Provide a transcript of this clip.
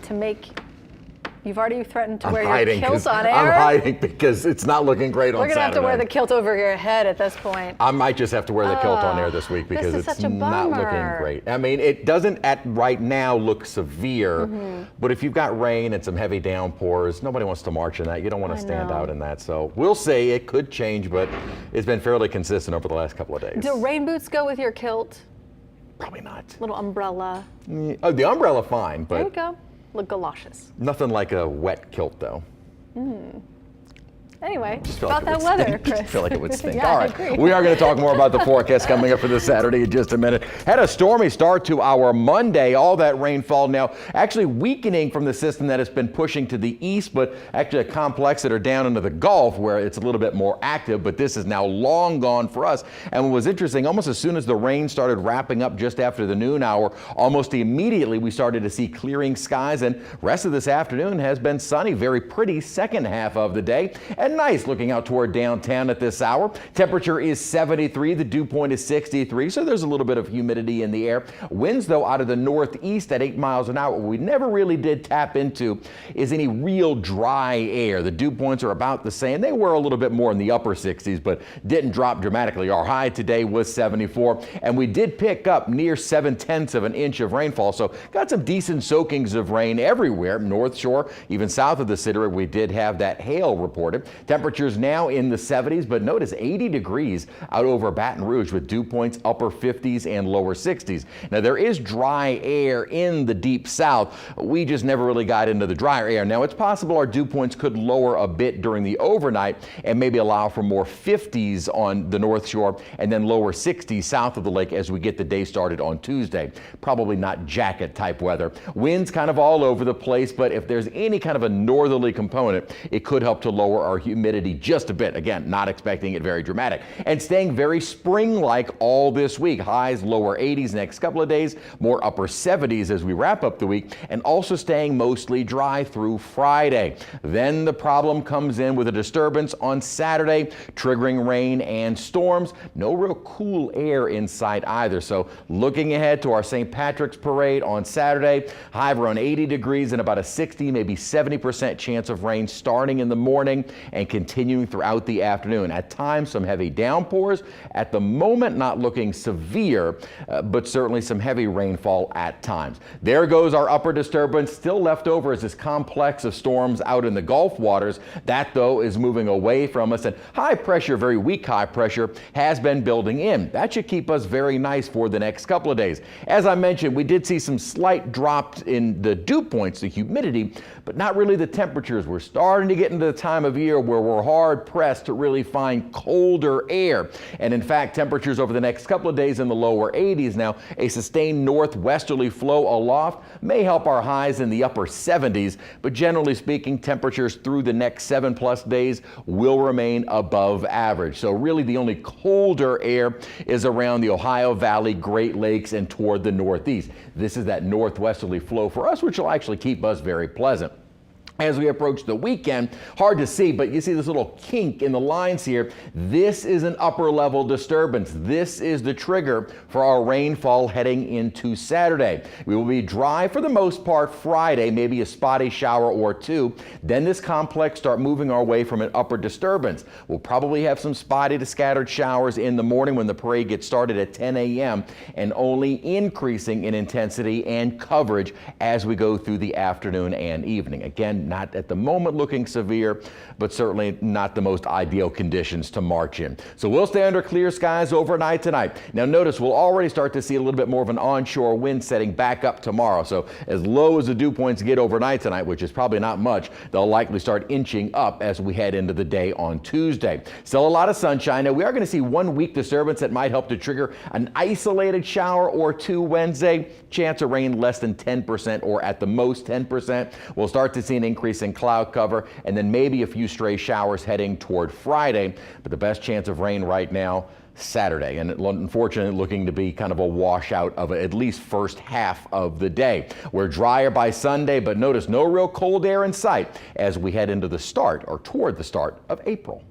to make. You've already threatened to wear your kilt on air. I'm hiding because it's not looking great on Saturday. We're going to have to wear the kilt over your head at this point. I might just have to wear the kilt on air this week because it's not looking great. I mean, it doesn't right now look severe, but if you've got rain and some heavy downpours, nobody wants to march in that. You don't want to stand out in that. So we'll see. It could change, but it's been fairly consistent over the last couple of days. Do rain boots go with your kilt? Probably not. Little umbrella. Oh, the umbrella, fine, but. There you go. Look galoshes. Nothing like a wet kilt, though. Anyway, about that weather, Chris. I feel like it would stink. Yeah, All I right, agree. we are going to talk more about the forecast coming up for this Saturday in just a minute. Had a stormy start to our Monday. All that rainfall now actually weakening from the system that has been pushing to the east, but actually a complex that are down into the Gulf where it's a little bit more active, but this is now long gone for us. And what was interesting, almost as soon as the rain started wrapping up just after the noon hour, almost immediately we started to see clearing skies, and rest of this afternoon has been sunny. Very pretty second half of the day. And nice looking out toward downtown at this hour. Temperature is 73. The dew point is 63. So there's a little bit of humidity in the air. Winds, though, out of the northeast at 8 miles an hour. What we never really did tap into is any real dry air. The dew points are about the same. They were a little bit more in the upper 60s, but didn't drop dramatically. Our high today was 74, and we did pick up near 7/10 of an inch of rainfall. So got some decent soakings of rain everywhere. North Shore, even south of the city, we did have that hail reported. Temperatures now in the 70s, but notice 80 degrees out over Baton Rouge with dew points upper 50s and lower 60s. Now there is dry air in the deep south. We just never really got into the drier air. Now it's possible our dew points could lower a bit during the overnight and maybe allow for more 50s on the North Shore and then lower 60s south of the lake as we get the day started on Tuesday. Probably not jacket type weather. Winds kind of all over the place, but if there's any kind of a northerly component, it could help to lower our humidity just a bit. Again, not expecting it very dramatic. And staying very spring-like all this week. Highs lower 80s next couple of days, more upper 70s as we wrap up the week, and also staying mostly dry through Friday. Then the problem comes in with a disturbance on Saturday, triggering rain and storms. No real cool air in sight either. So looking ahead to our St. Patrick's Parade on Saturday, high of around 80 degrees and about a 60, maybe 70% chance of rain starting in the morning and continuing throughout the afternoon. At times, some heavy downpours. At the moment, not looking severe, but certainly some heavy rainfall at times. There goes our upper disturbance. Still left over is this complex of storms out in the Gulf waters. That, though, is moving away from us, and high pressure, very weak high pressure, has been building in. That should keep us very nice for the next couple of days. As I mentioned, we did see some slight drops in the dew points, the humidity, but not really the temperatures. We're starting to get into the time of year where we're hard pressed to really find colder air. And in fact, temperatures over the next couple of days in the lower 80s. Now, a sustained northwesterly flow aloft may help our highs in the upper 70s, but generally speaking, temperatures through the next 7+ days will remain above average. So really the only colder air is around the Ohio Valley, Great Lakes, and toward the northeast. This is that northwesterly flow for us, which will actually keep us very pleasant. As we approach the weekend, hard to see, but you see this little kink in the lines here. This is an upper level disturbance. This is the trigger for our rainfall heading into Saturday. We will be dry for the most part Friday, maybe a spotty shower or two. Then this complex start moving our way from an upper disturbance. We'll probably have some spotty to scattered showers in the morning when the parade gets started at 10 a.m. and only increasing in intensity and coverage as we go through the afternoon and evening. Again, not at the moment looking severe, but certainly not the most ideal conditions to march in. So we'll stay under clear skies overnight tonight. Now notice we'll already start to see a little bit more of an onshore wind setting back up tomorrow. So as low as the dew points get overnight tonight, which is probably not much, they'll likely start inching up as we head into the day on Tuesday. Still a lot of sunshine. Now we are going to see one weak disturbance that might help to trigger an isolated shower or two Wednesday. Chance of rain less than 10% or at the most 10%. We'll start to see an increase in cloud cover and then maybe a few stray showers heading toward Friday, but the best chance of rain right now Saturday, and unfortunately looking to be kind of a washout of at least first half of the day. We're drier by Sunday, but notice no real cold air in sight as we head into the start or toward the start of April.